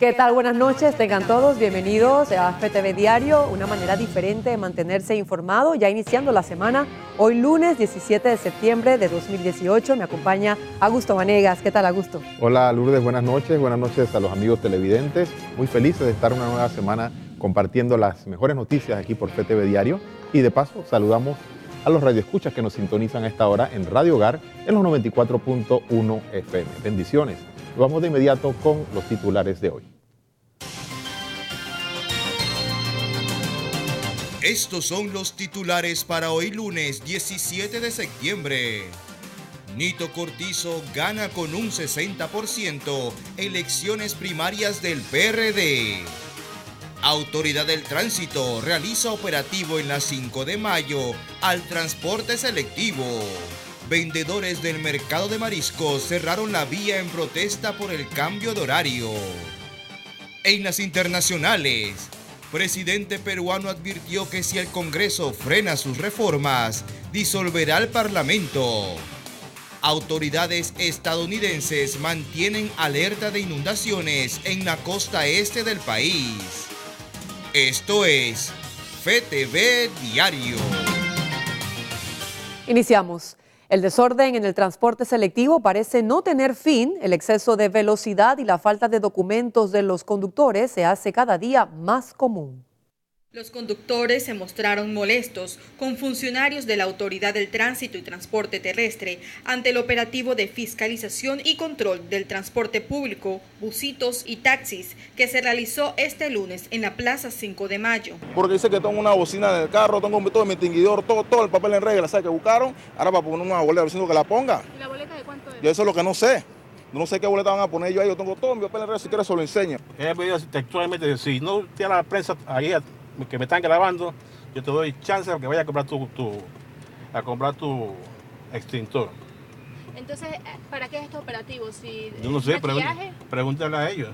¿Qué tal? Buenas noches, tengan todos bienvenidos a FTV Diario, una manera diferente de mantenerse informado, ya iniciando la semana, hoy lunes 17 de septiembre de 2018, me acompaña Augusto Vanegas. ¿Qué tal, Augusto? Hola Lourdes, buenas noches a los amigos televidentes, muy felices de estar una nueva semana compartiendo las mejores noticias aquí por FTV Diario y de paso saludamos a los radioescuchas que nos sintonizan a esta hora en Radio Hogar en los 94.1 FM. Bendiciones. Vamos de inmediato con los titulares de hoy. Estos son los titulares para hoy lunes 17 de septiembre. Nito Cortizo gana con un 60% elecciones primarias del PRD. Autoridad del Tránsito realiza operativo en la 5 de mayo al transporte selectivo. Vendedores del mercado de mariscos cerraron la vía en protesta por el cambio de horario. En las internacionales, presidente peruano advirtió que si el Congreso frena sus reformas, disolverá el Parlamento. Autoridades estadounidenses mantienen alerta de inundaciones en la costa este del país. Esto es FTV Diario. Iniciamos. El desorden en el transporte selectivo parece no tener fin. El exceso de velocidad y la falta de documentos de los conductores se hace cada día más común. Los conductores se mostraron molestos con funcionarios de la Autoridad del Tránsito y Transporte Terrestre ante el operativo de fiscalización y control del transporte público, busitos y taxis que se realizó este lunes en la Plaza 5 de Mayo. Porque dice que tengo una bocina en el carro, tengo todo mi extinguidor, todo el papel en regla, ¿sabes? Que buscaron, ahora para poner una boleta, diciendo que la ponga. ¿Y la boleta de cuánto es? Yo eso es lo que no sé. No sé qué boleta van a poner yo ahí, yo tengo todo mi papel en regla, si quieres se lo enseño. He pedido textualmente, si no tiene la prensa ahí que me están grabando, yo te doy chance de que vaya a comprar tu extintor. Entonces, ¿para qué es este operativo? Si yo no sé, pregúntale a ellos.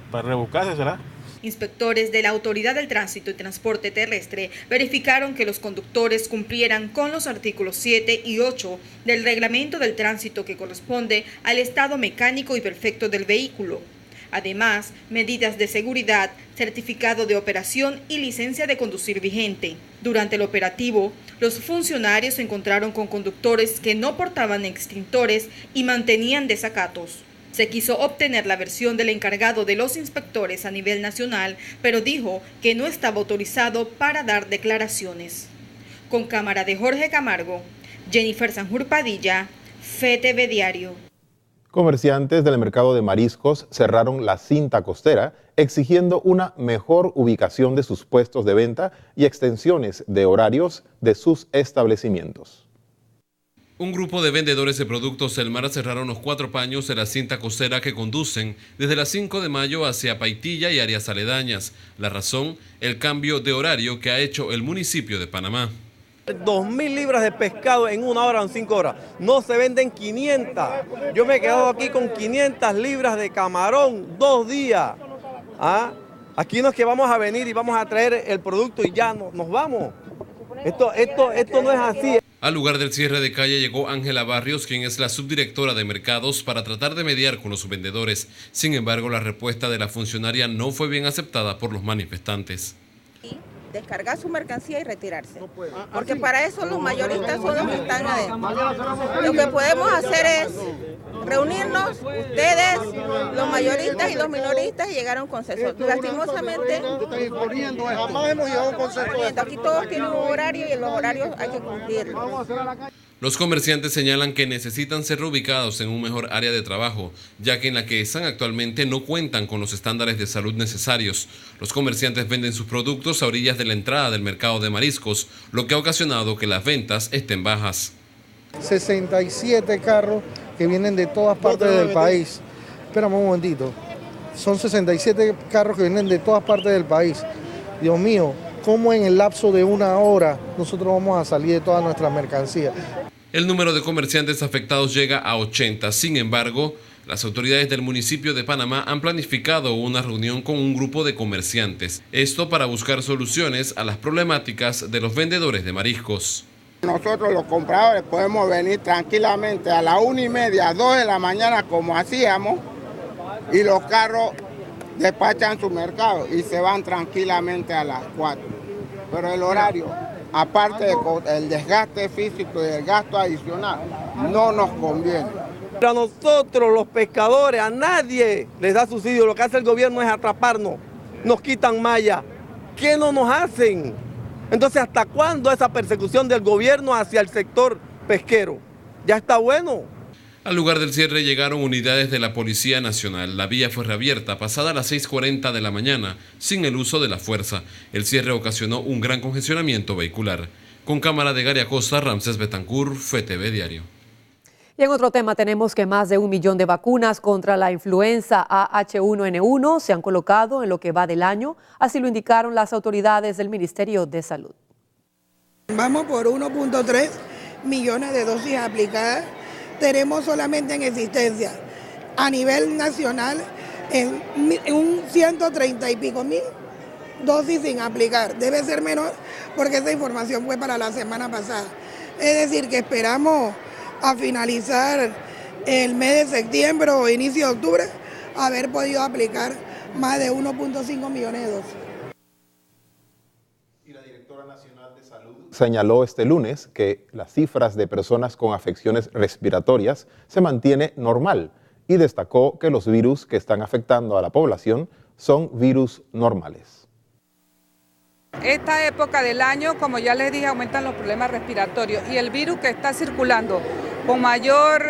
Para rebuscarse será. Inspectores de la Autoridad del Tránsito y Transporte Terrestre verificaron que los conductores cumplieran con los artículos 7 y 8 del Reglamento del Tránsito que corresponde al estado mecánico y perfecto del vehículo. Además, medidas de seguridad, certificado de operación y licencia de conducir vigente. Durante el operativo, los funcionarios se encontraron con conductores que no portaban extintores y mantenían desacatos. Se quiso obtener la versión del encargado de los inspectores a nivel nacional, pero dijo que no estaba autorizado para dar declaraciones. Con cámara de Jorge Camargo, Jennifer Sanjur Padilla, FTV Diario. Comerciantes del mercado de mariscos cerraron la cinta costera exigiendo una mejor ubicación de sus puestos de venta y extensiones de horarios de sus establecimientos. Un grupo de vendedores de productos del mar cerraron los 4 paños de la cinta costera que conducen desde las 5 de mayo hacia Paitilla y áreas aledañas. La razón, el cambio de horario que ha hecho el municipio de Panamá. 2.000 libras de pescado en 1 hora o en 5 horas. No se venden 500. Yo me he quedado aquí con 500 libras de camarón 2 días. ¿Ah? Aquí no es que vamos a venir y vamos a traer el producto y ya nos vamos. Esto no es así. Al lugar del cierre de calle llegó Ángela Barrios, quien es la subdirectora de mercados, para tratar de mediar con los vendedores. Sin embargo, la respuesta de la funcionaria no fue bien aceptada por los manifestantes. Descargar su mercancía y retirarse. Porque para eso los mayoristas son los que están adentro. Lo que podemos hacer es reunirnos, ustedes, los mayoristas y los minoristas, y llegar a un consenso. Lastimosamente, jamás hemos llegado a un consenso. Aquí todos tienen un horario y en los horarios hay que cumplirlos. Los comerciantes señalan que necesitan ser reubicados en un mejor área de trabajo, ya que en la que están actualmente no cuentan con los estándares de salud necesarios. Los comerciantes venden sus productos a orillas de la entrada del mercado de mariscos, lo que ha ocasionado que las ventas estén bajas. 67 carros que vienen de todas partes del país. Espérame un momentito. Son 67 carros que vienen de todas partes del país. Dios mío, ¿cómo en el lapso de 1 hora nosotros vamos a salir de toda nuestra mercancía? El número de comerciantes afectados llega a 80. Sin embargo, las autoridades del municipio de Panamá han planificado una reunión con un grupo de comerciantes. Esto para buscar soluciones a las problemáticas de los vendedores de mariscos. Nosotros los compradores podemos venir tranquilamente a las 1:30, 2 de la mañana como hacíamos, y los carros despachan su mercado y se van tranquilamente a las 4. Pero el horario, aparte del desgaste físico y el gasto adicional, no nos conviene. A nosotros los pescadores, a nadie les da subsidio. Lo que hace el gobierno es atraparnos, nos quitan malla. ¿Qué no nos hacen? Entonces, ¿hasta cuándo esa persecución del gobierno hacia el sector pesquero? Ya está bueno. Al lugar del cierre llegaron unidades de la Policía Nacional. La vía fue reabierta pasada las 6:40 de la mañana, sin el uso de la fuerza. El cierre ocasionó un gran congestionamiento vehicular. Con cámara de Gary Acosta, Ramsés Betancur, FTV Diario. Y en otro tema tenemos que más de 1 millón de vacunas contra la influenza H1N1 se han colocado en lo que va del año. Así lo indicaron las autoridades del Ministerio de Salud. Vamos por 1.3 millones de dosis aplicadas. Tenemos solamente en existencia a nivel nacional en un 130 y pico mil dosis sin aplicar. Debe ser menor porque esa información fue para la semana pasada. Es decir, que esperamos a finalizar el mes de septiembre o inicio de octubre haber podido aplicar más de 1.5 millones de dosis. Señaló este lunes que las cifras de personas con afecciones respiratorias se mantiene normal y destacó que los virus que están afectando a la población son virus normales. Esta época del año, como ya les dije, aumentan los problemas respiratorios y el virus que está circulando con mayor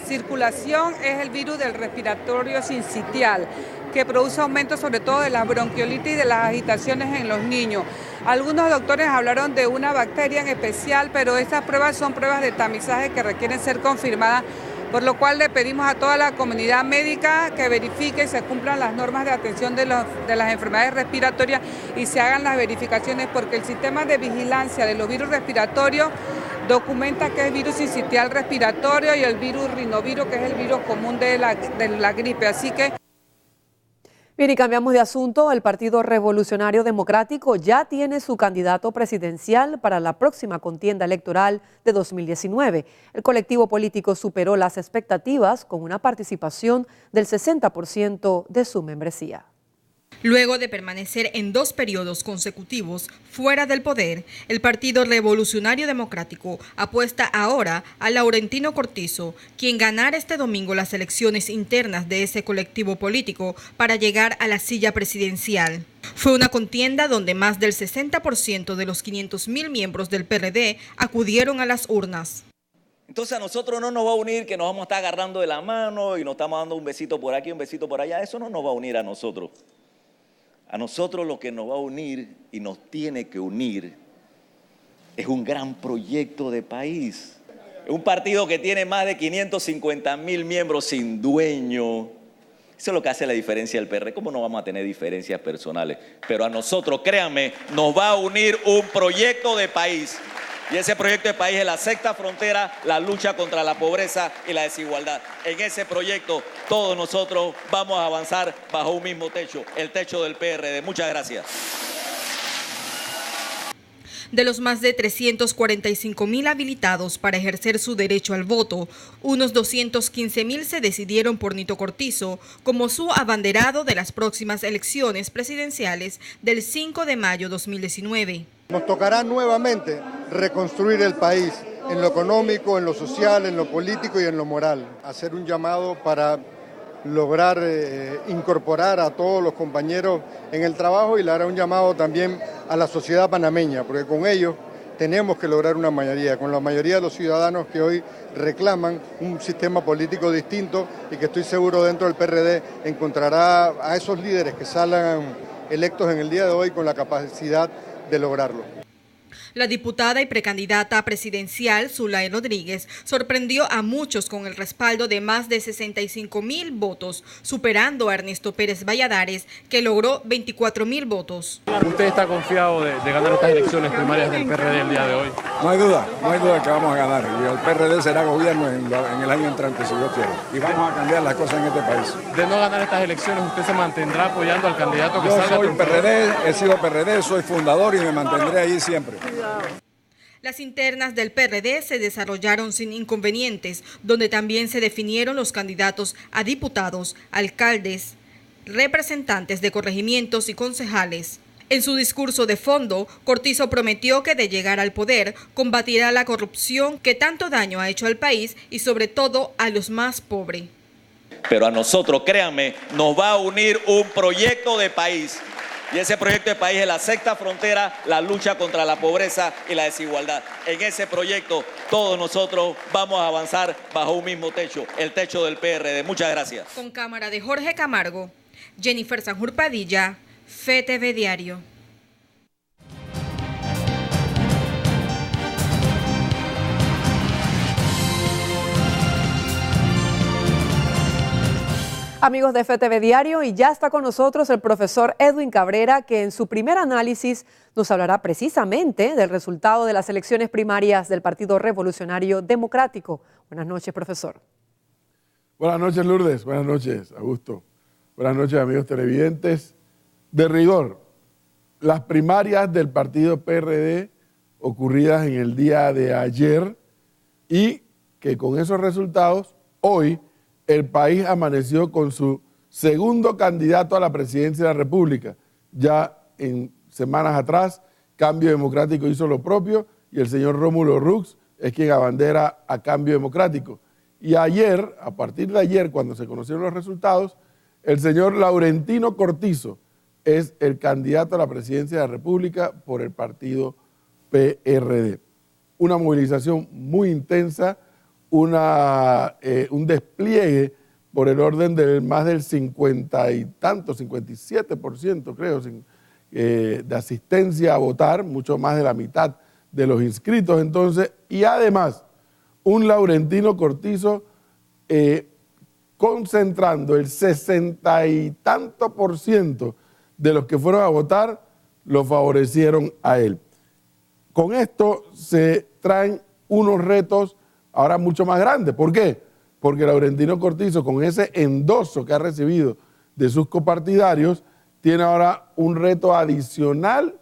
circulación es el virus del respiratorio sincitial, que produce aumento sobre todo de la bronquiolitis y de las agitaciones en los niños. Algunos doctores hablaron de una bacteria en especial, pero estas pruebas son pruebas de tamizaje que requieren ser confirmadas, por lo cual le pedimos a toda la comunidad médica que verifique y se cumplan las normas de atención de las enfermedades respiratorias y se hagan las verificaciones, porque el sistema de vigilancia de los virus respiratorios documenta que es virus sincitial respiratorio y el virus rinovirus, que es el virus común de la gripe. Así que... Bien, y cambiamos de asunto. El Partido Revolucionario Democrático ya tiene su candidato presidencial para la próxima contienda electoral de 2019. El colectivo político superó las expectativas con una participación del 60% de su membresía. Luego de permanecer en 2 periodos consecutivos fuera del poder, el Partido Revolucionario Democrático apuesta ahora a Laurentino Cortizo, quien ganara este domingo las elecciones internas de ese colectivo político para llegar a la silla presidencial. Fue una contienda donde más del 60% de los 500.000 miembros del PRD acudieron a las urnas. Entonces a nosotros no nos va a unir que nos vamos a estar agarrando de la mano y nos estamos dando un besito por aquí, un besito por allá. Eso no nos va a unir a nosotros. A nosotros lo que nos va a unir y nos tiene que unir es un gran proyecto de país. Un partido que tiene más de 550.000 miembros sin dueño. Eso es lo que hace la diferencia del PRD. ¿Cómo no vamos a tener diferencias personales? Pero a nosotros, créanme, nos va a unir un proyecto de país. Y ese proyecto de país es la sexta frontera, la lucha contra la pobreza y la desigualdad. En ese proyecto todos nosotros vamos a avanzar bajo un mismo techo, el techo del PRD. Muchas gracias. De los más de 345.000 habilitados para ejercer su derecho al voto, unos 215.000 se decidieron por Nito Cortizo como su abanderado de las próximas elecciones presidenciales del 5 de mayo 2019. Nos tocará nuevamente reconstruir el país en lo económico, en lo social, en lo político y en lo moral. Hacer un llamado para lograr incorporar a todos los compañeros en el trabajo y le hará un llamado también a la sociedad panameña, porque con ellos tenemos que lograr una mayoría, con la mayoría de los ciudadanos que hoy reclaman un sistema político distinto y que estoy seguro dentro del PRD encontrará a esos líderes que salgan electos en el día de hoy con la capacidad de lograrlo. La diputada y precandidata presidencial, Zulay Rodríguez, sorprendió a muchos con el respaldo de más de 65.000 votos, superando a Ernesto Pérez Valladares, que logró 24.000 votos. ¿Usted está confiado de ganar estas elecciones primarias del PRD el día de hoy? No hay duda que vamos a ganar. Y el PRD será gobierno en el año entrante, si Dios quiere. Y vamos a cambiar las cosas en este país. De no ganar estas elecciones, ¿usted se mantendrá apoyando al candidato que salga? Yo soy PRD, he sido PRD, soy fundador y me mantendré ahí siempre. Las internas del PRD se desarrollaron sin inconvenientes, donde también se definieron los candidatos a diputados, alcaldes, representantes de corregimientos y concejales. En su discurso de fondo, Cortizo prometió que de llegar al poder combatirá la corrupción que tanto daño ha hecho al país y sobre todo a los más pobres. Pero a nosotros, créanme, nos va a unir un proyecto de país. Y ese proyecto de país es la sexta frontera, la lucha contra la pobreza y la desigualdad. En ese proyecto todos nosotros vamos a avanzar bajo un mismo techo, el techo del PRD. Muchas gracias. Con cámara de Jorge Camargo, Jennifer Sanjur Padilla, FTV Diario. Amigos de FTV Diario, y ya está con nosotros el profesor Edwin Cabrera, que en su primer análisis nos hablará precisamente del resultado de las elecciones primarias del Partido Revolucionario Democrático. Buenas noches, profesor. Buenas noches, Lourdes. Buenas noches, Augusto. Buenas noches, amigos televidentes. De rigor, las primarias del Partido PRD ocurridas en el día de ayer, y que con esos resultados, hoy, el país amaneció con su segundo candidato a la presidencia de la República. Ya en semanas atrás, Cambio Democrático hizo lo propio y el señor Rómulo Rux es quien abandera a Cambio Democrático. Y ayer, a partir de ayer, cuando se conocieron los resultados, el señor Laurentino Cortizo es el candidato a la presidencia de la República por el partido PRD. Una movilización muy intensa, un despliegue por el orden de más del 50 y tanto, 57% creo, de asistencia a votar, mucho más de la mitad de los inscritos entonces, y además un Laurentino Cortizo concentrando el 60 y tanto % de los que fueron a votar, lo favorecieron a él. Con esto se traen unos retos ahora mucho más grande. ¿Por qué? Porque Laurentino Cortizo, con ese endoso que ha recibido de sus copartidarios, tiene ahora un reto adicional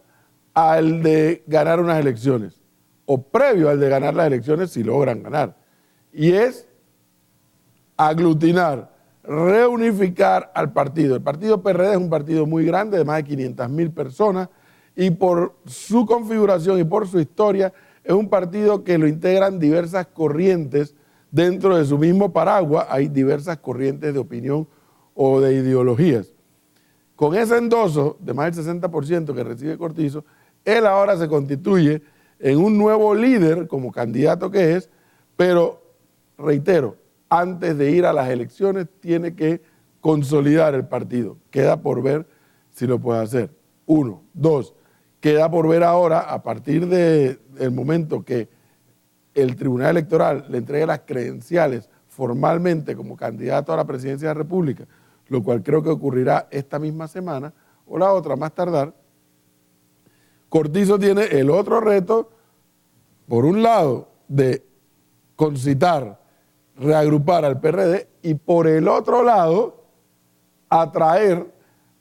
al de ganar unas elecciones, o previo al de ganar las elecciones si logran ganar. Y es aglutinar, reunificar al partido. El partido PRD es un partido muy grande, de más de 500.000 personas, y por su configuración y por su historia, es un partido que lo integran diversas corrientes dentro de su mismo paraguas. Hay diversas corrientes de opinión o de ideologías. Con ese endoso de más del 60% que recibe Cortizo, él ahora se constituye en un nuevo líder como candidato que es, pero reitero, antes de ir a las elecciones tiene que consolidar el partido. Queda por ver si lo puede hacer. 1, 2, queda por ver ahora, a partir del momento que el Tribunal Electoral le entregue las credenciales formalmente como candidato a la presidencia de la República, lo cual creo que ocurrirá esta misma semana o la otra más tardar. Cortizo tiene el otro reto, por un lado, de concitar, reagrupar al PRD, y por el otro lado, atraer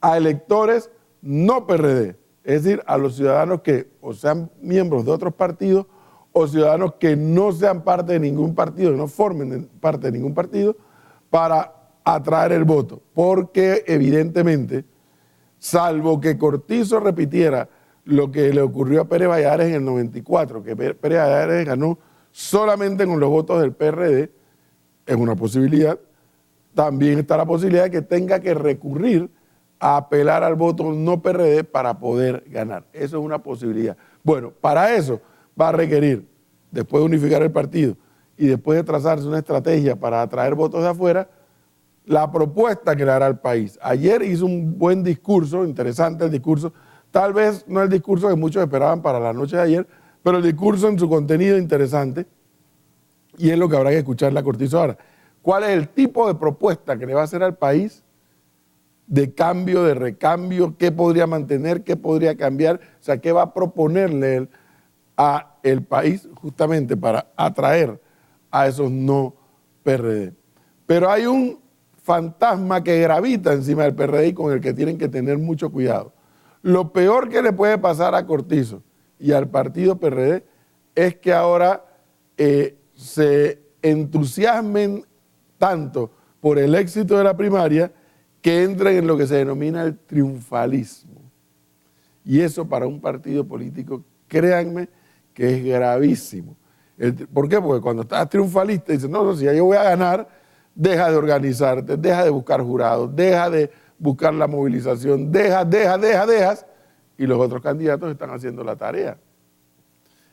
a electores no PRD. Es decir, a los ciudadanos que o sean miembros de otros partidos o ciudadanos que no sean parte de ningún partido, no formen parte de ningún partido, para atraer el voto. Porque evidentemente, salvo que Cortizo repitiera lo que le ocurrió a Pérez Valladares en el 94, que Pérez Valladares ganó solamente con los votos del PRD, es una posibilidad, también está la posibilidad de que tenga que recurrir a apelar al voto no PRD para poder ganar. Eso es una posibilidad. Bueno, para eso va a requerir, después de unificar el partido y después de trazarse una estrategia para atraer votos de afuera, la propuesta que le hará al país. Ayer hizo un buen discurso, interesante el discurso, tal vez no el discurso que muchos esperaban para la noche de ayer, pero el discurso en su contenido interesante, y es lo que habrá que escucharle a Cortizo ahora. ¿Cuál es el tipo de propuesta que le va a hacer al país de cambio, de recambio? ¿Qué podría mantener? ¿Qué podría cambiar? O sea, ¿qué va a proponerle él a el país justamente para atraer a esos no PRD? Pero hay un fantasma que gravita encima del PRD y con el que tienen que tener mucho cuidado. Lo peor que le puede pasar a Cortizo y al partido PRD es que ahora se entusiasmen tanto por el éxito de la primaria que entren en lo que se denomina el triunfalismo. Y eso para un partido político, créanme, que es gravísimo. ¿Por qué? Porque cuando estás triunfalista dices, no, si ya yo voy a ganar, deja de organizarte, deja de buscar jurados, deja de buscar la movilización, dejas, y los otros candidatos están haciendo la tarea.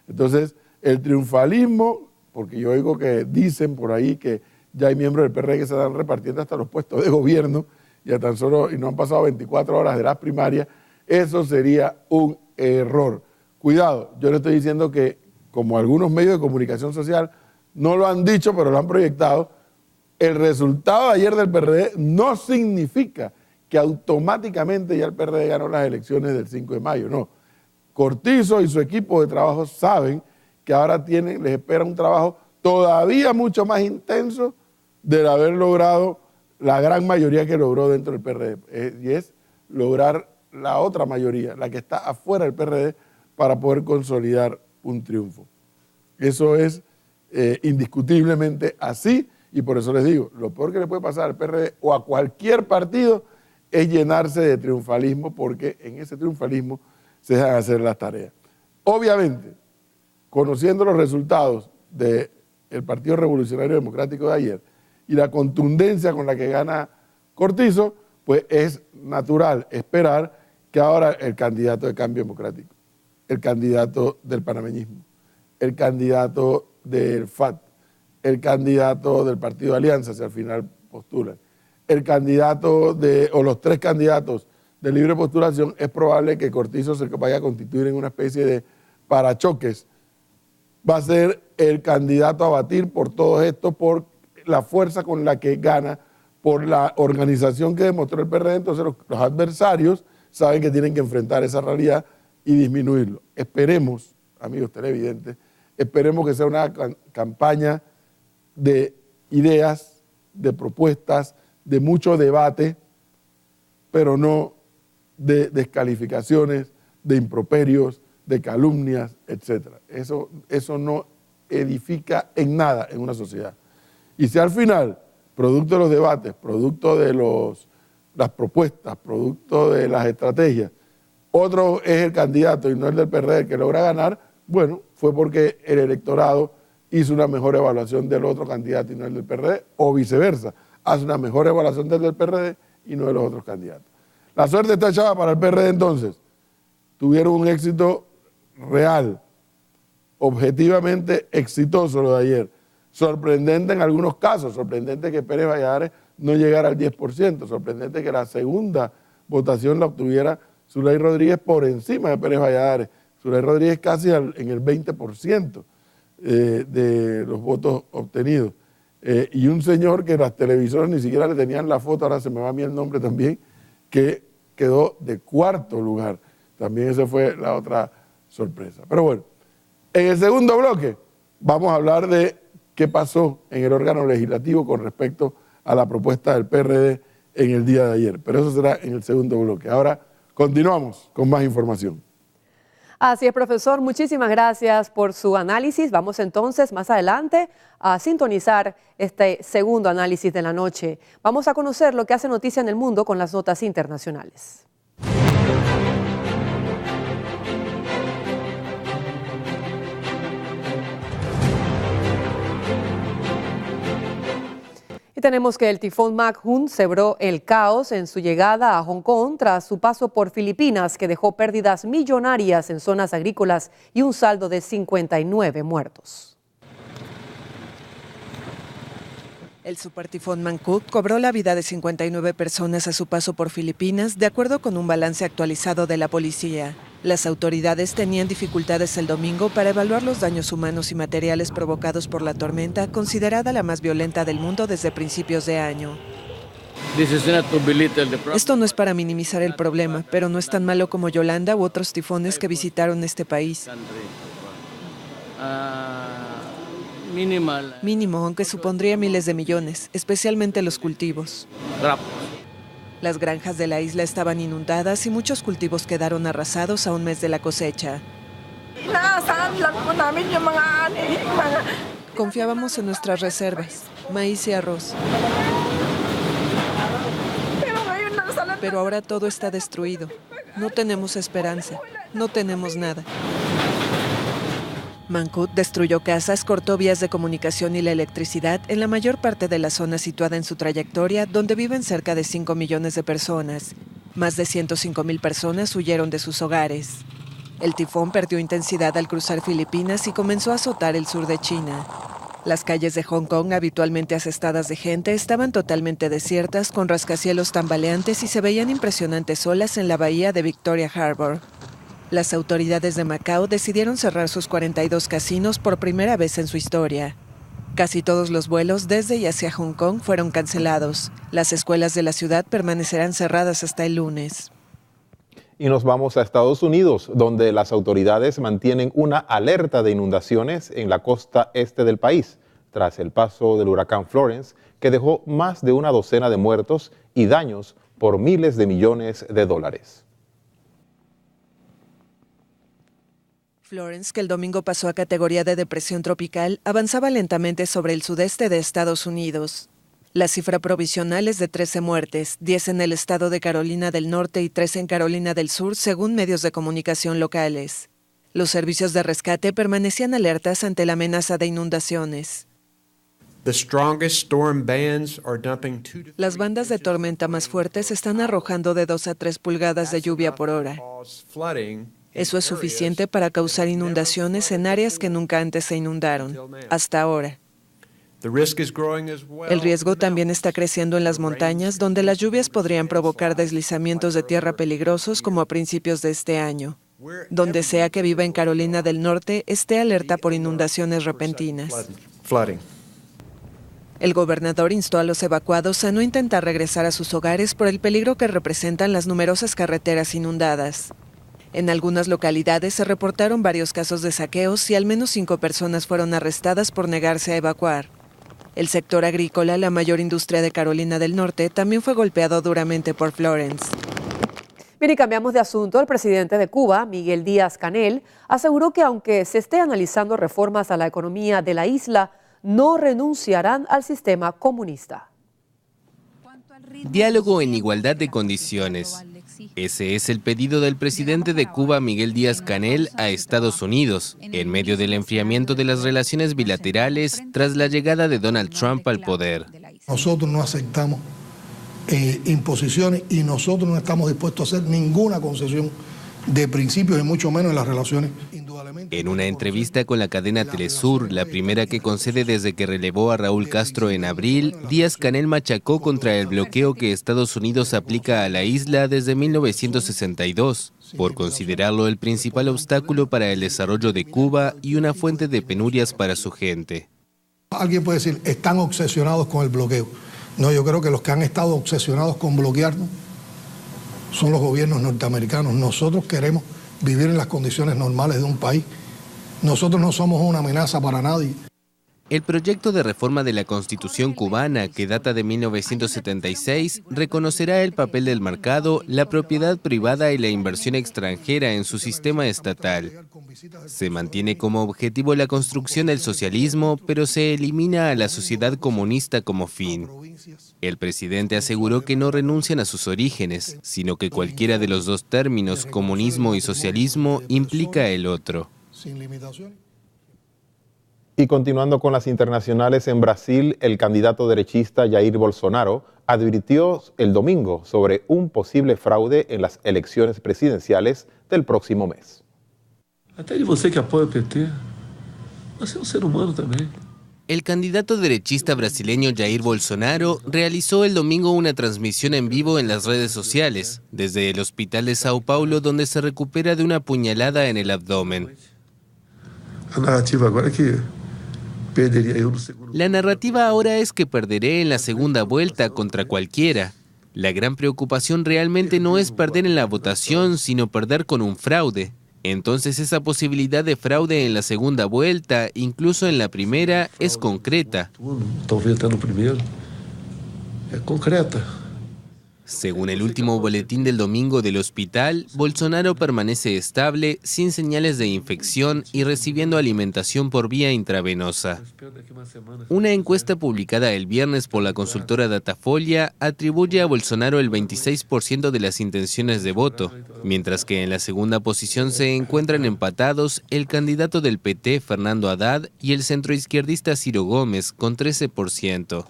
Entonces, el triunfalismo, porque yo oigo que dicen por ahí que ya hay miembros del PRD que se están repartiendo hasta los puestos de gobierno, y no han pasado 24 horas de las primarias, eso sería un error. Cuidado, yo le estoy diciendo que, como algunos medios de comunicación social no lo han dicho, pero lo han proyectado, el resultado de ayer del PRD no significa que automáticamente ya el PRD ganó las elecciones del 5 de mayo, no. Cortizo y su equipo de trabajo saben que ahora les espera un trabajo todavía mucho más intenso del haber logrado la gran mayoría que logró dentro del PRD, y es lograr la otra mayoría, la que está afuera del PRD, para poder consolidar un triunfo. Eso es indiscutiblemente así, y por eso les digo, lo peor que le puede pasar al PRD o a cualquier partido es llenarse de triunfalismo, porque en ese triunfalismo se dejan hacer las tareas. Obviamente, conociendo los resultados del Partido Revolucionario Democrático de ayer y la contundencia con la que gana Cortizo, pues es natural esperar que ahora el candidato de Cambio Democrático, el candidato del panameñismo, el candidato del FAT, el candidato del Partido de Alianza, si al final postulan, el candidato o los tres candidatos de libre postulación, es probable que Cortizo se vaya a constituir en una especie de parachoques. Va a ser el candidato a batir por todo esto, por la fuerza con la que gana, por la organización que demostró el PRD. Entonces los adversarios saben que tienen que enfrentar esa realidad y disminuirlo. Esperemos, amigos televidentes, esperemos que sea una campaña de ideas, de propuestas, de mucho debate, pero no de descalificaciones, de improperios, de calumnias, etc. Eso no edifica en nada en una sociedad. Y si al final, producto de los debates, producto de las propuestas, producto de las estrategias, otro es el candidato y no el del PRD el que logra ganar, bueno, fue porque el electorado hizo una mejor evaluación del otro candidato y no el del PRD, o viceversa, hace una mejor evaluación del PRD y no de los otros candidatos. La suerte está echada para el PRD entonces. Tuvieron un éxito real, objetivamente exitoso lo de ayer. Sorprendente en algunos casos, sorprendente que Pérez Valladares no llegara al 10%, sorprendente que la segunda votación la obtuviera Zulay Rodríguez por encima de Pérez Valladares. Zulay Rodríguez casi en el 20% de los votos obtenidos. Y un señor que las televisoras ni siquiera le tenían la foto, ahora se me va a mí el nombre también, que quedó de cuarto lugar. También esa fue la otra sorpresa. Pero bueno, en el segundo bloque vamos a hablar de qué pasó en el órgano legislativo con respecto a la propuesta del PRD en el día de ayer. Pero eso será en el segundo bloque. Ahora continuamos con más información. Así es, profesor. Muchísimas gracias por su análisis. Vamos entonces más adelante a sintonizar este segundo análisis de la noche. Vamos a conocer lo que hace noticia en el mundo con las notas internacionales. Y tenemos que el tifón Makhun sembró el caos en su llegada a Hong Kong tras su paso por Filipinas, que dejó pérdidas millonarias en zonas agrícolas y un saldo de 59 muertos. El supertifón Mangkhut cobró la vida de 59 personas a su paso por Filipinas, de acuerdo con un balance actualizado de la policía. Las autoridades tenían dificultades el domingo para evaluar los daños humanos y materiales provocados por la tormenta, considerada la más violenta del mundo desde principios de año. Esto no es para minimizar el problema, pero no es tan malo como Yolanda u otros tifones que visitaron este país. Mínimo, aunque supondría miles de millones, especialmente los cultivos. Las granjas de la isla estaban inundadas y muchos cultivos quedaron arrasados a un mes de la cosecha. Confiábamos en nuestras reservas, maíz y arroz. Pero ahora todo está destruido. No tenemos esperanza, no tenemos nada. Mangkhut destruyó casas, cortó vías de comunicación y la electricidad en la mayor parte de la zona situada en su trayectoria, donde viven cerca de 5 millones de personas. Más de 105,000 personas huyeron de sus hogares. El tifón perdió intensidad al cruzar Filipinas y comenzó a azotar el sur de China. Las calles de Hong Kong, habitualmente asestadas de gente, estaban totalmente desiertas, con rascacielos tambaleantes y se veían impresionantes olas en la bahía de Victoria Harbour. Las autoridades de Macao decidieron cerrar sus 42 casinos por primera vez en su historia. Casi todos los vuelos desde y hacia Hong Kong fueron cancelados. Las escuelas de la ciudad permanecerán cerradas hasta el lunes. Y nos vamos a Estados Unidos, donde las autoridades mantienen una alerta de inundaciones en la costa este del país, tras el paso del huracán Florence, que dejó más de una docena de muertos y daños por miles de millones de dólares. Florence, que el domingo pasó a categoría de depresión tropical, avanzaba lentamente sobre el sudeste de Estados Unidos. La cifra provisional es de 13 muertes, 10 en el estado de Carolina del Norte y 3 en Carolina del Sur, según medios de comunicación locales. Los servicios de rescate permanecían alertas ante la amenaza de inundaciones. Las bandas de tormenta más fuertes están arrojando de 2 a 3 pulgadas de lluvia por hora. Eso es suficiente para causar inundaciones en áreas que nunca antes se inundaron, hasta ahora. El riesgo también está creciendo en las montañas, donde las lluvias podrían provocar deslizamientos de tierra peligrosos como a principios de este año. Donde sea que viva en Carolina del Norte, esté alerta por inundaciones repentinas. El gobernador instó a los evacuados a no intentar regresar a sus hogares por el peligro que representan las numerosas carreteras inundadas. En algunas localidades se reportaron varios casos de saqueos y al menos 5 personas fueron arrestadas por negarse a evacuar. El sector agrícola, la mayor industria de Carolina del Norte, también fue golpeado duramente por Florence. Bien, y cambiamos de asunto. El presidente de Cuba, Miguel Díaz-Canel, aseguró que aunque se esté analizando reformas a la economía de la isla, no renunciarán al sistema comunista. Diálogo en igualdad de condiciones. Ese es el pedido del presidente de Cuba, Miguel Díaz-Canel, a Estados Unidos, en medio del enfriamiento de las relaciones bilaterales tras la llegada de Donald Trump al poder. Nosotros no aceptamos imposiciones y nosotros no estamos dispuestos a hacer ninguna concesión de principios y mucho menos en las relaciones. En una entrevista con la cadena Telesur, la primera que concede desde que relevó a Raúl Castro en abril, Díaz-Canel machacó contra el bloqueo que Estados Unidos aplica a la isla desde 1962, por considerarlo el principal obstáculo para el desarrollo de Cuba y una fuente de penurias para su gente. Alguien puede decir, están obsesionados con el bloqueo. No, yo creo que los que han estado obsesionados con bloquearnos son los gobiernos norteamericanos. Nosotros queremos vivir en las condiciones normales de un país. Nosotros no somos una amenaza para nadie. El proyecto de reforma de la Constitución cubana, que data de 1976, reconocerá el papel del mercado, la propiedad privada y la inversión extranjera en su sistema estatal. Se mantiene como objetivo la construcción del socialismo, pero se elimina a la sociedad comunista como fin. El presidente aseguró que no renuncian a sus orígenes, sino que cualquiera de los dos términos, comunismo y socialismo, implica el otro. Y continuando con las internacionales, en Brasil, el candidato derechista Jair Bolsonaro advirtió el domingo sobre un posible fraude en las elecciones presidenciales del próximo mes. Até de você que apoia o PT, você é ser humano también. El candidato derechista brasileño Jair Bolsonaro realizó el domingo una transmisión en vivo en las redes sociales, desde el hospital de Sao Paulo, donde se recupera de una puñalada en el abdomen. A narrativa agora é que perderia eu no segundo. La narrativa ahora es que perderé en la segunda vuelta contra cualquiera. La gran preocupación realmente no es perder en la votación, sino perder con un fraude. Entonces esa posibilidad de fraude en la segunda vuelta, incluso en la primera, es concreta. Talvez até no primeiro. É concreta. Según el último boletín del domingo del hospital, Bolsonaro permanece estable, sin señales de infección y recibiendo alimentación por vía intravenosa. Una encuesta publicada el viernes por la consultora Datafolia atribuye a Bolsonaro el 26% de las intenciones de voto, mientras que en la segunda posición se encuentran empatados el candidato del PT, Fernando Haddad, y el centroizquierdista Ciro Gómez, con 13%.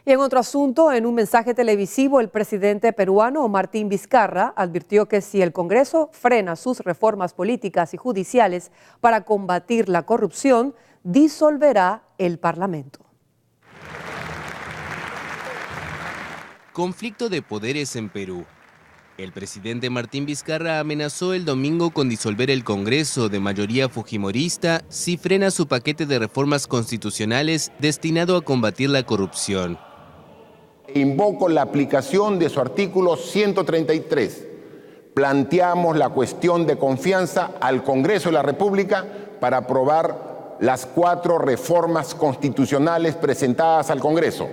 Y en otro asunto, en un mensaje televisivo, el presidente peruano Martín Vizcarra advirtió que si el Congreso frena sus reformas políticas y judiciales para combatir la corrupción, disolverá el Parlamento. Conflicto de poderes en Perú. El presidente Martín Vizcarra amenazó el domingo con disolver el Congreso de mayoría fujimorista si frena su paquete de reformas constitucionales destinado a combatir la corrupción. Invoco la aplicación de su artículo 133. Planteamos la cuestión de confianza al Congreso de la República para aprobar las 4 reformas constitucionales presentadas al Congreso.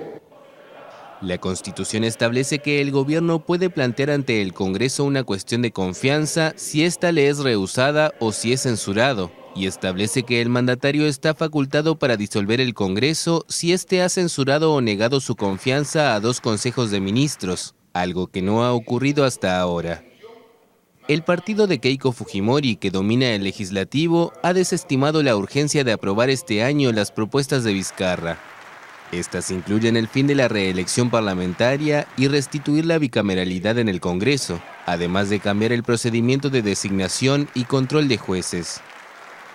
La Constitución establece que el gobierno puede plantear ante el Congreso una cuestión de confianza si ésta le es rehusada o si es censurado, y establece que el mandatario está facultado para disolver el Congreso si éste ha censurado o negado su confianza a 2 consejos de ministros, algo que no ha ocurrido hasta ahora. El partido de Keiko Fujimori, que domina el legislativo, ha desestimado la urgencia de aprobar este año las propuestas de Vizcarra. Estas incluyen el fin de la reelección parlamentaria y restituir la bicameralidad en el Congreso, además de cambiar el procedimiento de designación y control de jueces.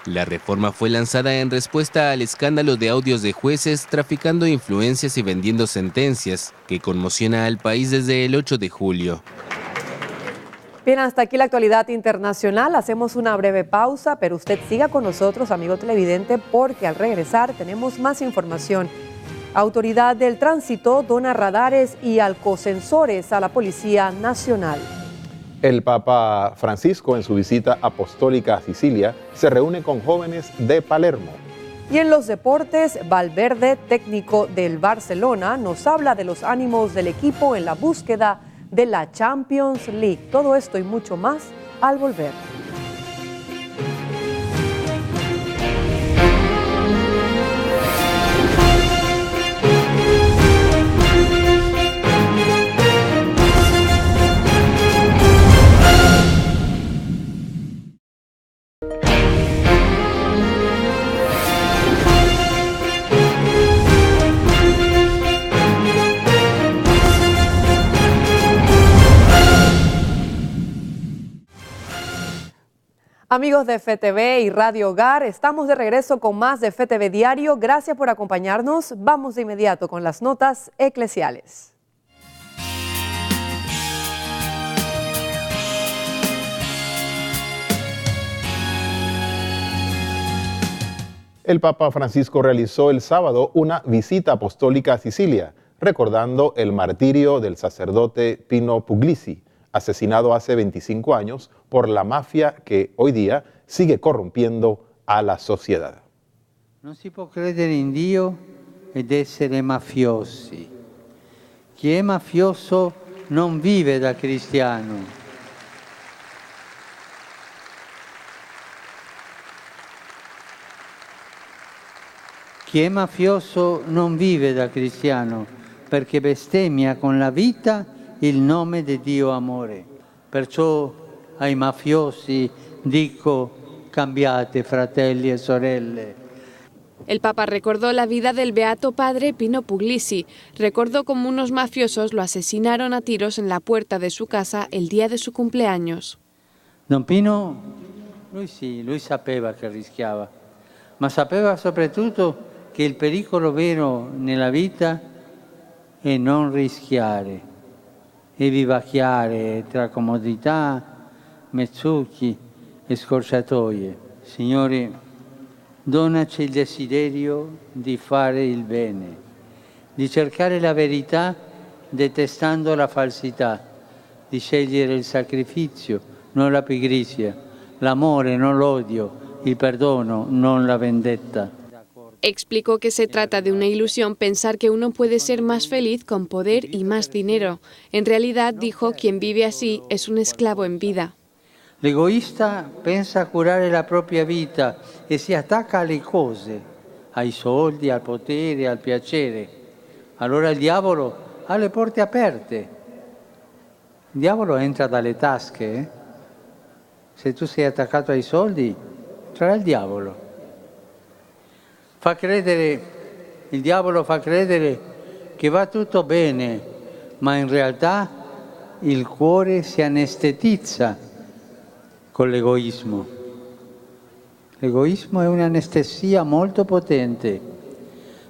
La reforma fue lanzada en respuesta al escándalo de audios de jueces traficando influencias y vendiendo sentencias, que conmociona al país desde el 8 de julio. Bien, hasta aquí la actualidad internacional. Hacemos una breve pausa, pero usted siga con nosotros, amigo televidente, porque al regresar tenemos más información. Autoridad del Tránsito dona radares y alcosensores a la Policía Nacional. El Papa Francisco, en su visita apostólica a Sicilia, se reúne con jóvenes de Palermo. Y en los deportes, Valverde, técnico del Barcelona, nos habla de los ánimos del equipo en la búsqueda de la Champions League. Todo esto y mucho más al volver. Amigos de FTV y Radio Hogar, estamos de regreso con más de FTV Diario. Gracias por acompañarnos. Vamos de inmediato con las notas eclesiales. El Papa Francisco realizó el sábado una visita apostólica a Sicilia, recordando el martirio del sacerdote Pino Puglisi, asesinado hace 25 años por la mafia que hoy día sigue corrompiendo a la sociedad. Non si può credere in Dio ed essere mafiosi. Chi è mafioso non vive da cristiano. Chi è mafioso non vive da cristiano perché bestemmia con la vita il nome di Dio amore. Perciò ai mafiosi dico: cambiate, fratelli e sorelle. El Papa recordó la vida del beato padre Pino Puglisi. Recordó cómo unos mafiosos lo asesinaron a tiros en la puerta de su casa el día de su cumpleaños. Don Pino, lui sapeva che rischiava, ma sapeva soprattutto che il pericolo vero nella vita è non rischiare e vivacchiare tra comodità, mezzucchi e scorciatoie. Signore, donaci il desiderio di fare il bene, di cercare la verità detestando la falsità, di scegliere il sacrificio, non la pigrizia, l'amore, non l'odio, il perdono, non la vendetta. Explicó que se trata de una ilusión pensar que uno puede ser más feliz con poder y más dinero. En realidad, dijo, quien vive así es un esclavo en vida. L'egoista pensa a curare la propria vita e si attacca alle cose, ai soldi, al potere, al piacere. Allora il diavolo ha le porte aperte. Il diavolo entra dalle tasche. Se tu sei attaccato ai soldi, entrerà il diavolo. Il diavolo fa credere che va tutto bene, ma in realtà il cuore si anestetizza con l'egoismo. L'egoismo è un'anestesia molto potente.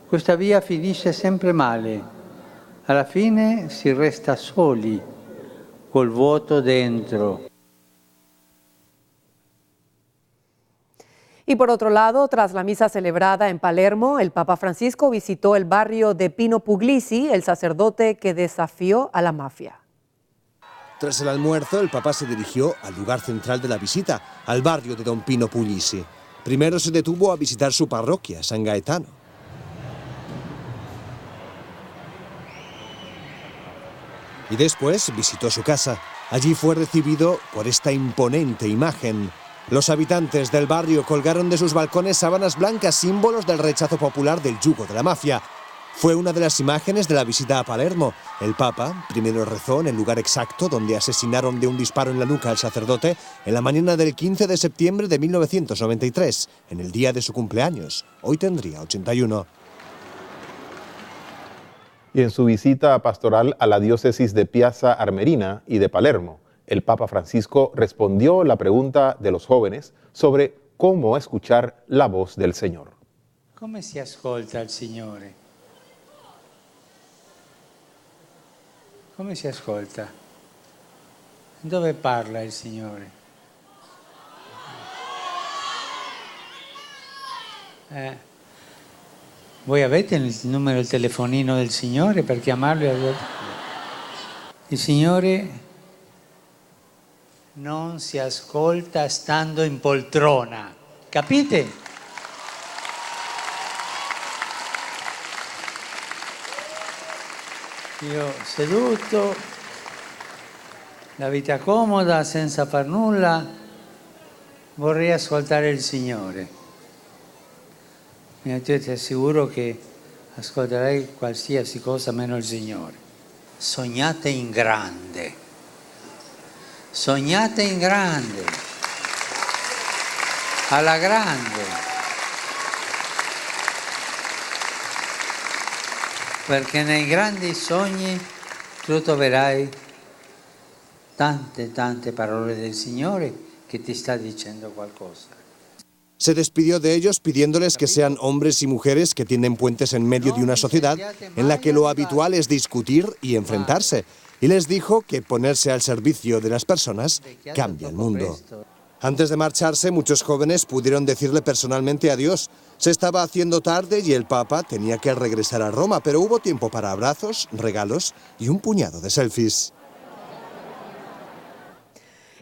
Questa via finisce sempre male. Alla fine si resta soli, col vuoto dentro. Y por otro lado, tras la misa celebrada en Palermo, el Papa Francisco visitó el barrio de Pino Puglisi, el sacerdote que desafió a la mafia. Tras el almuerzo, el Papa se dirigió al lugar central de la visita, al barrio de Don Pino Puglisi. Primero se detuvo a visitar su parroquia, San Gaetano. Y después visitó su casa. Allí fue recibido por esta imponente imagen. Los habitantes del barrio colgaron de sus balcones sábanas blancas, símbolos del rechazo popular del yugo de la mafia. Fue una de las imágenes de la visita a Palermo. El Papa primero rezó en el lugar exacto donde asesinaron de un disparo en la nuca al sacerdote en la mañana del 15 de septiembre de 1993, en el día de su cumpleaños. Hoy tendría 81. Y en su visita pastoral a la diócesis de Piazza Armerina y de Palermo, el Papa Francisco respondió la pregunta de los jóvenes sobre cómo escuchar la voz del Señor. Come si ascolta il Signore? Come si ascolta? Dove parla il Signore? Voi avete il numero del telefonino del Signore per chiamarlo? Il Signore non si ascolta stando in poltrona, capite? Io seduto, la vita comoda, senza far nulla, vorrei ascoltare il Signore. Io ti assicuro che ascolterei qualsiasi cosa meno il Signore. Sognate in grande. Sognate in grande. Alla grande. Perché nei grandi sogni tu troverai tante parole del Signore che ti sta dicendo qualcosa. Se despidió de ellos pidiéndoles que sean hombres y mujeres que tienden puentes en medio de una sociedad en la que lo habitual es discutir y enfrentarse. Y les dijo que ponerse al servicio de las personas cambia el mundo. Antes de marcharse, muchos jóvenes pudieron decirle personalmente adiós. Se estaba haciendo tarde y el Papa tenía que regresar a Roma, pero hubo tiempo para abrazos, regalos y un puñado de selfies.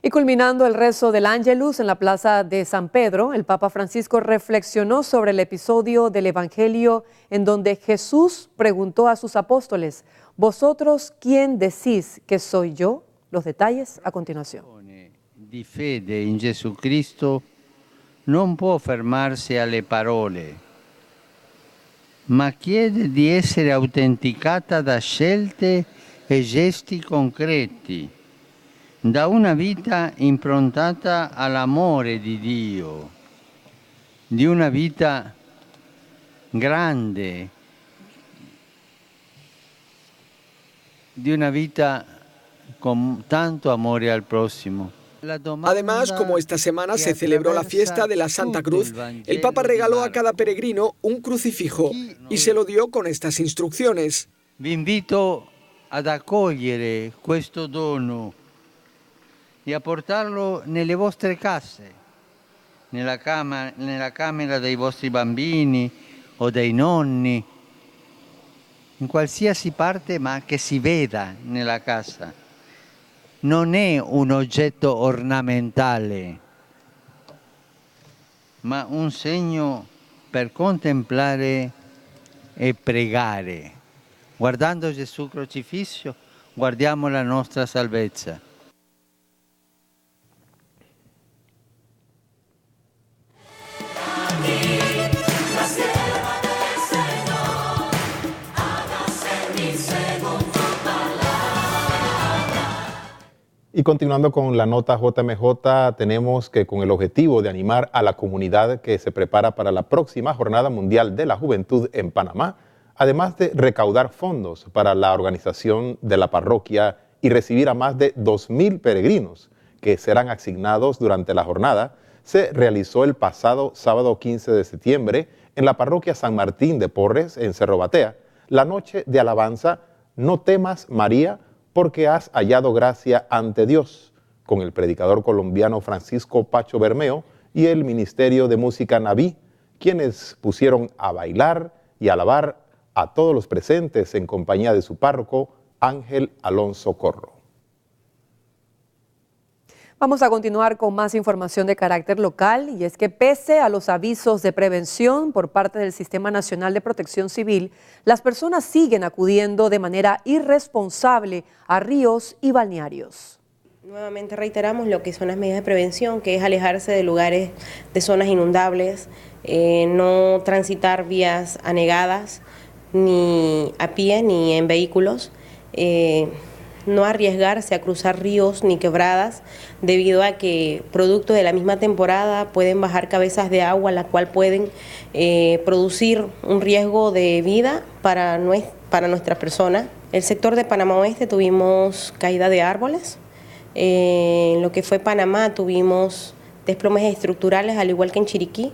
Y culminando el rezo del Ángelus en la plaza de San Pedro, el Papa Francisco reflexionó sobre el episodio del Evangelio en donde Jesús preguntó a sus apóstoles: ¿Vosotros quién decís que soy yo? Los detalles a continuación. Di fede in Gesù Cristo non può fermarsi alle parole, ma chiede di essere autenticata da scelte e gesti concreti, da una vita improntata all'amore di Dio, di una vita grande, di una vita con tanto amore al próximo. Además, como esta semana se celebró la fiesta de la Santa Cruz, el Papa regaló a cada peregrino un crucifijo y se lo dio con estas instrucciones. Vi invito ad accogliere questo dono e a portarlo nelle vostre case, nella camera dei vostri bambini o dei nonni, in qualsiasi parte, ma che si veda nella casa. Non è un oggetto ornamentale, ma un segno per contemplare e pregare. Guardando Gesù crocifisso, guardiamo la nostra salvezza. Y continuando con la nota JMJ, tenemos que con el objetivo de animar a la comunidad que se prepara para la próxima Jornada Mundial de la Juventud en Panamá, además de recaudar fondos para la organización de la parroquia y recibir a más de 2.000 peregrinos que serán asignados durante la jornada, se realizó el pasado sábado 15 de septiembre en la parroquia San Martín de Porres, en Cerro Batea, la noche de alabanza No temas, María, porque has hallado gracia ante Dios, con el predicador colombiano Francisco Pacho Bermeo y el Ministerio de Música Naví, quienes pusieron a bailar y alabar a todos los presentes en compañía de su párroco, Ángel Alonso Corro. Vamos a continuar con más información de carácter local, y es que pese a los avisos de prevención por parte del Sistema Nacional de Protección Civil, las personas siguen acudiendo de manera irresponsable a ríos y balnearios. Nuevamente reiteramos lo que son las medidas de prevención, que es alejarse de lugares, de zonas inundables, no transitar vías anegadas, ni a pie ni en vehículos, no arriesgarse a cruzar ríos ni quebradas, debido a que producto de la misma temporada pueden bajar cabezas de agua, la cual pueden producir un riesgo de vida para nuestra persona. El sector de Panamá Oeste tuvimos caída de árboles, en lo que fue Panamá tuvimos desplomes estructurales, al igual que en Chiriquí.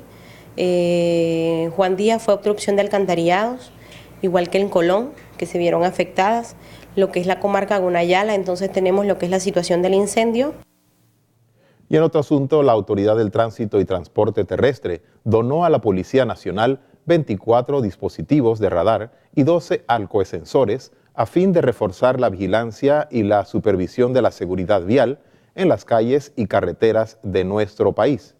Juan Díaz fue obstrucción de alcantarillados, igual que en Colón, que se vieron afectadas. Lo que es la comarca Gunayala, entonces tenemos lo que es la situación del incendio. Y en otro asunto, la Autoridad del Tránsito y Transporte Terrestre donó a la Policía Nacional 24 dispositivos de radar y 12 alcoesensores a fin de reforzar la vigilancia y la supervisión de la seguridad vial en las calles y carreteras de nuestro país.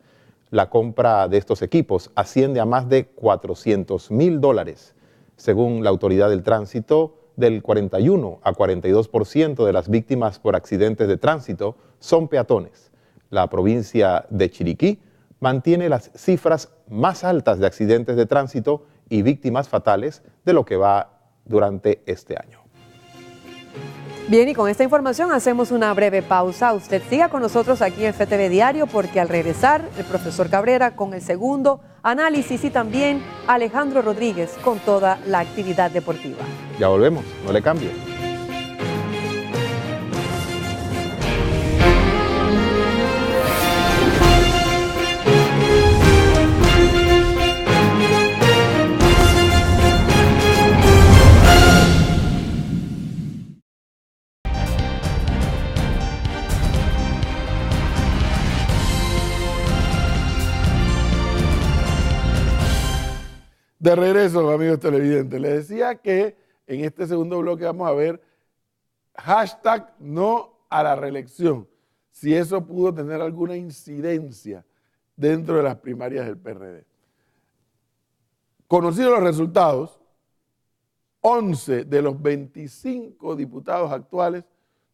La compra de estos equipos asciende a más de $400.000. Según la Autoridad del Tránsito, del 41 a 42% de las víctimas por accidentes de tránsito son peatones. La provincia de Chiriquí mantiene las cifras más altas de accidentes de tránsito y víctimas fatales de lo que va durante este año. Bien, y con esta información hacemos una breve pausa. Usted siga con nosotros aquí en FTV Diario, porque al regresar el profesor Cabrera con el segundo análisis y también Alejandro Rodríguez con toda la actividad deportiva. Ya volvemos, no le cambie. De regreso, amigos televidentes, les decía que en este segundo bloque vamos a ver hashtag no a la reelección, si eso pudo tener alguna incidencia dentro de las primarias del PRD. Conocidos los resultados, 11 de los 25 diputados actuales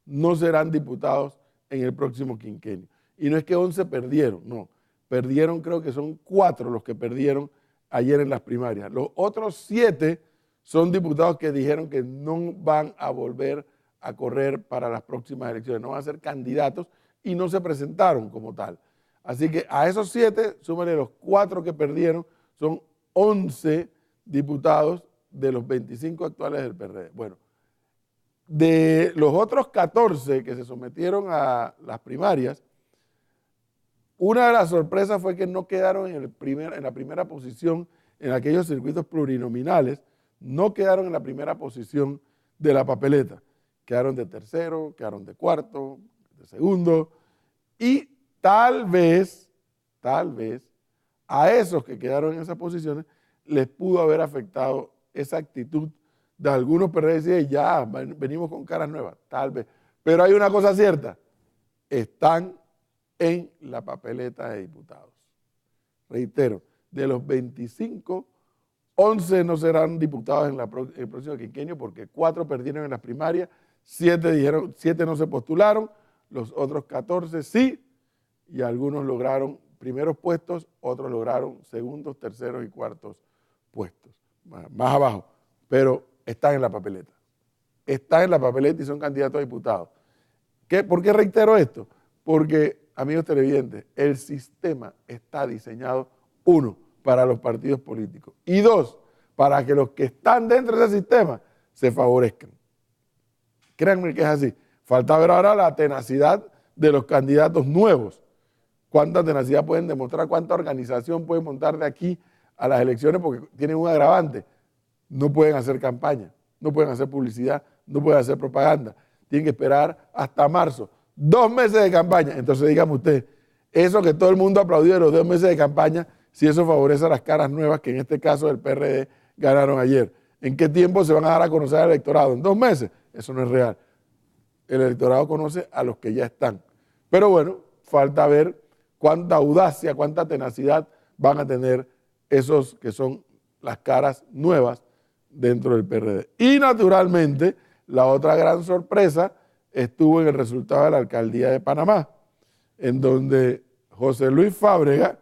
no serán diputados en el próximo quinquenio. Y no es que 11 perdieron, no, perdieron, creo que son 4 los que perdieron ayer en las primarias. Los otros 7 son diputados que dijeron que no van a volver a correr para las próximas elecciones, no van a ser candidatos y no se presentaron como tal. Así que a esos 7, súmale los 4 que perdieron, son 11 diputados de los 25 actuales del PRD. Bueno, de los otros 14 que se sometieron a las primarias, una de las sorpresas fue que no quedaron en la primera posición en aquellos circuitos plurinominales, no quedaron en la primera posición de la papeleta. Quedaron de tercero, quedaron de cuarto, de segundo, y tal vez, a esos que quedaron en esas posiciones les pudo haber afectado esa actitud de algunos PRD, decir, ya, venimos con caras nuevas, tal vez. Pero hay una cosa cierta, están en la papeleta de diputados. Reitero, de los 25, 11 no serán diputados en el próximo quinquenio porque 4 perdieron en las primarias, 7 no se postularon, los otros 14 sí, y algunos lograron primeros puestos, otros lograron segundos, terceros y cuartos puestos, más abajo, pero están en la papeleta. Están en la papeleta y son candidatos a diputados. ¿Por qué reitero esto? Porque, amigos televidentes, el sistema está diseñado, 1, para los partidos políticos y 2, para que los que están dentro de ese sistema se favorezcan. Créanme que es así. Falta ver ahora la tenacidad de los candidatos nuevos. Cuánta tenacidad pueden demostrar, cuánta organización pueden montar de aquí a las elecciones, porque tienen un agravante. No pueden hacer campaña, no pueden hacer publicidad, no pueden hacer propaganda. Tienen que esperar hasta marzo. 2 meses de campaña. Entonces dígame usted, eso que todo el mundo aplaudió de los 2 meses de campaña, si eso favorece a las caras nuevas que en este caso del PRD ganaron ayer. ¿En qué tiempo se van a dar a conocer al electorado? ¿En 2 meses? Eso no es real. El electorado conoce a los que ya están. Pero bueno, falta ver cuánta audacia, cuánta tenacidad van a tener esos que son las caras nuevas dentro del PRD. Y naturalmente, la otra gran sorpresa estuvo en el resultado de la alcaldía de Panamá, en donde José Luis Fábrega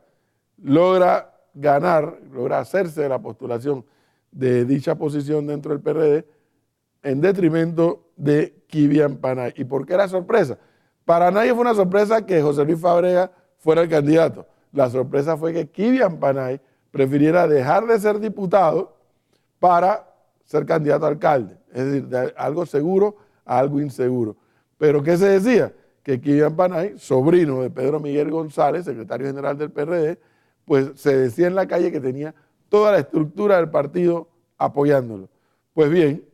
logra ganar, logra hacerse de la postulación de dicha posición dentro del PRD en detrimento de Kivian Panay. ¿Y por qué era sorpresa? Para nadie fue una sorpresa que José Luis Fábrega fuera el candidato. La sorpresa fue que Kivian Panay prefiriera dejar de ser diputado para ser candidato a alcalde. Es decir, de algo seguro a algo inseguro. ¿Pero qué se decía? Que Kivian Panay, sobrino de Pedro Miguel González, secretario general del PRD, pues se decía en la calle que tenía toda la estructura del partido apoyándolo. Pues bien,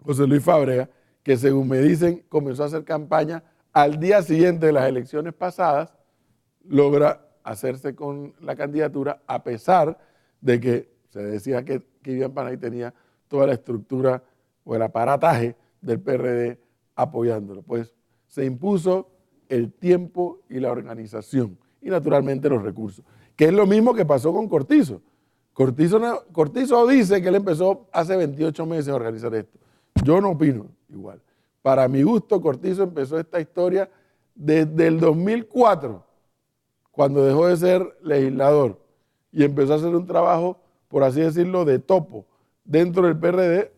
José Luis Fábrega, que según me dicen comenzó a hacer campaña al día siguiente de las elecciones pasadas, logra hacerse con la candidatura a pesar de que se decía que Kivian Panay tenía toda la estructura o el aparataje del PRD apoyándolo. Pues se impuso el tiempo y la organización y naturalmente los recursos, que es lo mismo que pasó con Cortizo. Cortizo dice que él empezó hace 28 meses a organizar esto. Yo no opino igual. Para mi gusto, Cortizo empezó esta historia desde el 2004, cuando dejó de ser legislador y empezó a hacer un trabajo, por así decirlo, de topo dentro del PRD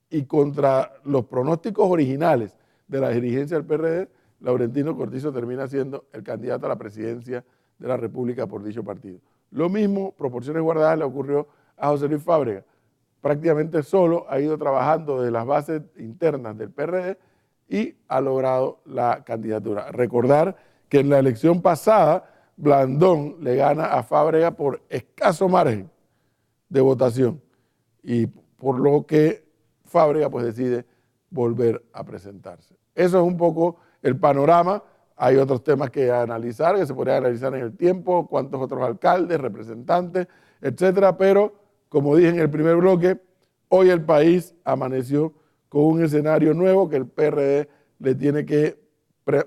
y contra los pronósticos originales de la dirigencia del PRD, Laurentino Cortizo termina siendo el candidato a la presidencia de la República por dicho partido. Lo mismo, proporciones guardadas, le ocurrió a José Luis Fábrega. Prácticamente solo ha ido trabajando de las bases internas del PRD y ha logrado la candidatura. Recordar que en la elección pasada, Blandón le gana a Fábrega por escaso margen de votación y por lo que Fábrega pues decide volver a presentarse. Eso es un poco el panorama. Hay otros temas que analizar, que se podrían analizar en el tiempo, cuántos otros alcaldes, representantes, etcétera, pero como dije en el primer bloque, hoy el país amaneció con un escenario nuevo que el PRD le tiene que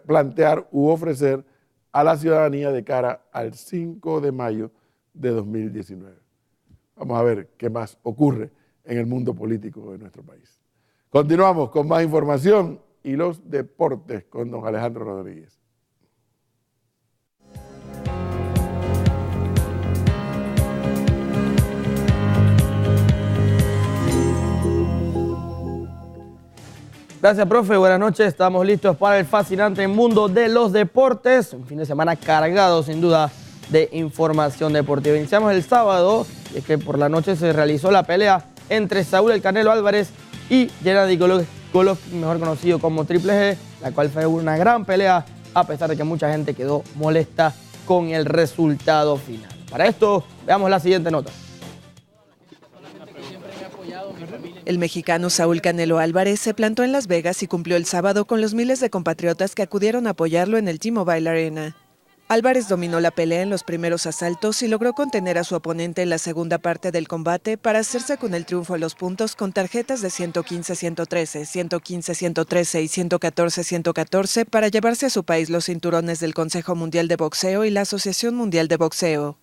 plantear u ofrecer a la ciudadanía de cara al 5 de mayo de 2019. Vamos a ver qué más ocurre en el mundo político de nuestro país. Continuamos con más información y los deportes con don Alejandro Rodríguez. Gracias, profe. Buenas noches. Estamos listos para el fascinante mundo de los deportes. Un fin de semana cargado, sin duda, de información deportiva. Iniciamos el sábado, y es que por la noche se realizó la pelea entre Saúl El Canelo Álvarez y Gennady Golovkin, mejor conocido como Triple G, la cual fue una gran pelea, a pesar de que mucha gente quedó molesta con el resultado final. Para esto, veamos la siguiente nota. El mexicano Saúl Canelo Álvarez se plantó en Las Vegas y cumplió el sábado con los miles de compatriotas que acudieron a apoyarlo en el T-Mobile Arena. Álvarez dominó la pelea en los primeros asaltos y logró contener a su oponente en la segunda parte del combate para hacerse con el triunfo a los puntos con tarjetas de 115-113, 115-113 y 114-114 para llevarse a su país los cinturones del Consejo Mundial de Boxeo y la Asociación Mundial de Boxeo.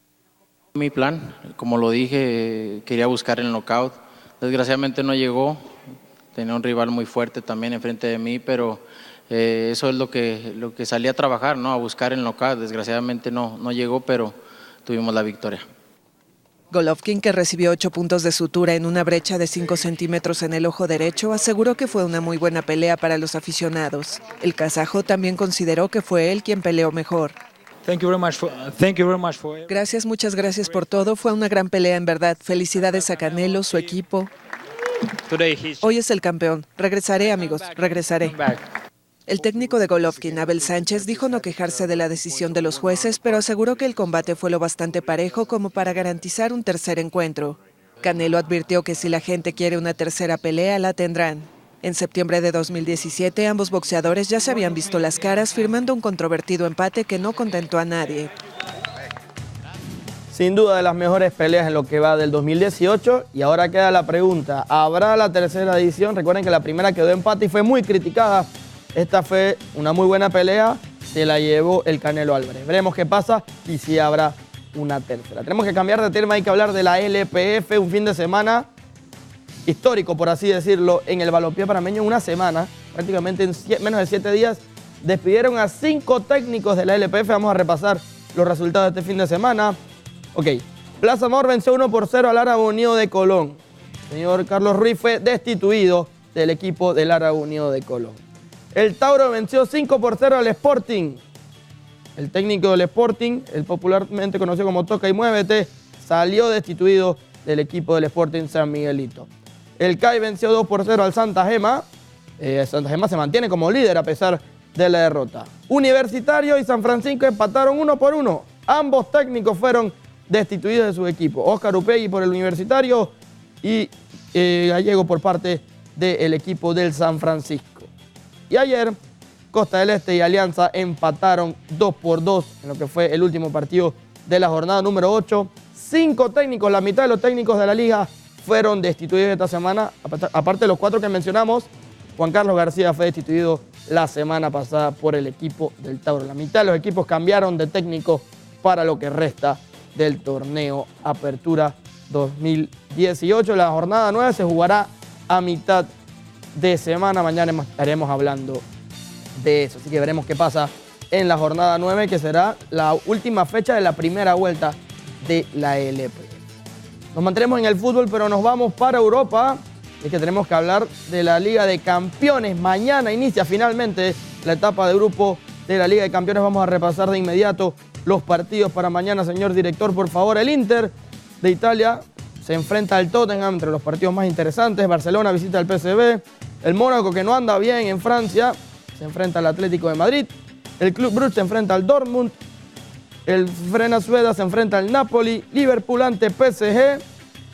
Mi plan, como lo dije, quería buscar el knockout. Desgraciadamente no llegó, tenía un rival muy fuerte también enfrente de mí, pero eso es lo que salí a trabajar, ¿no? A buscar el knockout. Desgraciadamente no llegó, pero tuvimos la victoria. Golovkin, que recibió 8 puntos de sutura en una brecha de 5 centímetros en el ojo derecho, aseguró que fue una muy buena pelea para los aficionados. El kazajo también consideró que fue él quien peleó mejor. Gracias, muchas gracias por todo. Fue una gran pelea en verdad. Felicidades a Canelo, su equipo. Hoy es el campeón. Regresaré, amigos, regresaré. El técnico de Golovkin, Abel Sánchez, dijo no quejarse de la decisión de los jueces, pero aseguró que el combate fue lo bastante parejo como para garantizar un tercer encuentro. Canelo advirtió que si la gente quiere una tercera pelea, la tendrán. En septiembre de 2017, ambos boxeadores ya se habían visto las caras, firmando un controvertido empate que no contentó a nadie. Sin duda de las mejores peleas en lo que va del 2018, y ahora queda la pregunta, ¿habrá la tercera edición? Recuerden que la primera quedó empate y fue muy criticada. Esta fue una muy buena pelea, se la llevó el Canelo Álvarez. Veremos qué pasa y si habrá una tercera. Tenemos que cambiar de tema, hay que hablar de la LPF, un fin de semana histórico, por así decirlo, en el balompié panameño. Una semana, prácticamente en menos de 7 días, despidieron a 5 técnicos de la LPF. Vamos a repasar los resultados de este fin de semana. Ok, Plaza Amor venció 1-0 al Árabe Unido de Colón. El señor Carlos Ruiz fue destituido del equipo del Árabe Unido de Colón. El Tauro venció 5-0 al Sporting. El técnico del Sporting, el popularmente conocido como Toca y Muévete, salió destituido del equipo del Sporting San Miguelito. El CAI venció 2-0 al Santa Gema. Santa Gema se mantiene como líder a pesar de la derrota. Universitario y San Francisco empataron 1-1. Ambos técnicos fueron destituidos de su equipo. Óscar Upegui por el Universitario y Gallego por parte del equipo del San Francisco. Y ayer, Costa del Este y Alianza empataron 2-2 en lo que fue el último partido de la jornada número 8. 5 técnicos, la mitad de los técnicos de la liga fueron destituidos esta semana. Aparte de los 4 que mencionamos, Juan Carlos García fue destituido la semana pasada por el equipo del Tauro. La mitad de los equipos cambiaron de técnico para lo que resta del torneo Apertura 2018. La jornada 9 se jugará a mitad de semana. Mañana estaremos hablando de eso, así que veremos qué pasa en la jornada 9, que será la última fecha de la primera vuelta de la LPF. Nos mantenemos en el fútbol, pero nos vamos para Europa. Es que tenemos que hablar de la Liga de Campeones. Mañana inicia finalmente la etapa de grupo de la Liga de Campeones. Vamos a repasar de inmediato los partidos para mañana, señor director, por favor. El Inter de Italia se enfrenta al Tottenham, entre los partidos más interesantes. Barcelona visita al PSV. El Mónaco, que no anda bien en Francia, se enfrenta al Atlético de Madrid. El Club Brugge se enfrenta al Dortmund. El Frenazuela se enfrenta al Napoli. Liverpool ante PSG.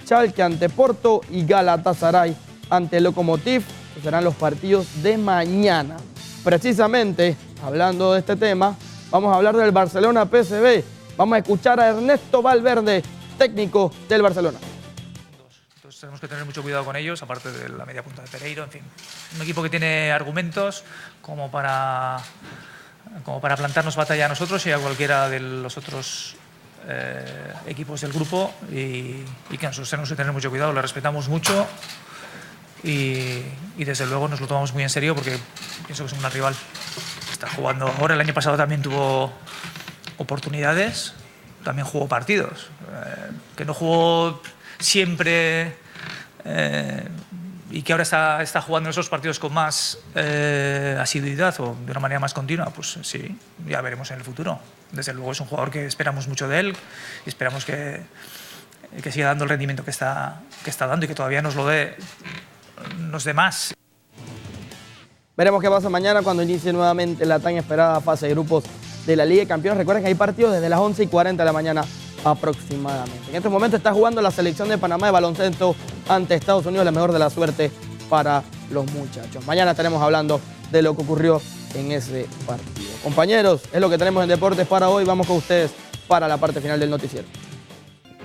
Schalke ante Porto y Galatasaray ante Lokomotiv. Que serán los partidos de mañana. Precisamente, hablando de este tema, vamos a hablar del Barcelona PSV. Vamos a escuchar a Ernesto Valverde, técnico del Barcelona. Entonces tenemos que tener mucho cuidado con ellos, aparte de la media punta de Pereiro, en fin. Un equipo que tiene argumentos como para plantarnos batalla a nosotros y a cualquiera de los otros equipos del grupo y que nosotros tenemos que tener mucho cuidado, le respetamos mucho y desde luego nos lo tomamos muy en serio porque pienso que es un gran rival. Está jugando ahora, el año pasado también tuvo oportunidades, también jugó partidos, que no jugó siempre y que ahora está jugando esos partidos con más asiduidad o de una manera más continua, pues sí, ya veremos en el futuro. Desde luego es un jugador que esperamos mucho de él y esperamos que siga dando el rendimiento que está dando y que todavía nos dé más. Veremos qué pasa mañana cuando inicie nuevamente la tan esperada fase de grupos de la Liga de Campeones. Recuerden que hay partidos desde las 11:40 de la mañana aproximadamente. En este momento está jugando la selección de Panamá de baloncesto ante Estados Unidos. La mejor de la suerte para los muchachos. Mañana estaremos hablando de lo que ocurrió en ese partido. Compañeros, es lo que tenemos en Deportes para hoy. Vamos con ustedes para la parte final del noticiero.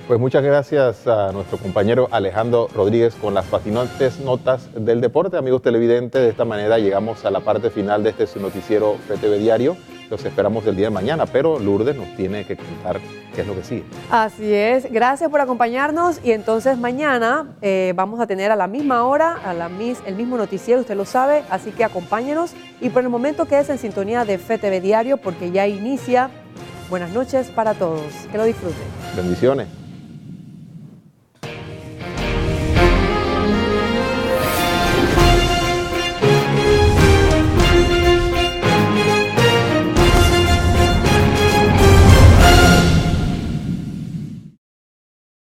Pues muchas gracias a nuestro compañero Alejandro Rodríguez con las fascinantes notas del deporte. Amigos televidentes, de esta manera llegamos a la parte final de este su noticiero PTV Diario. Los esperamos el día de mañana, pero Lourdes nos tiene que contar qué es lo que sigue. Así es, gracias por acompañarnos y entonces mañana vamos a tener a la misma hora, el mismo noticiero, usted lo sabe, así que acompáñenos y por el momento quédese en sintonía de FETV Diario porque ya inicia. Buenas noches para todos, que lo disfruten. Bendiciones.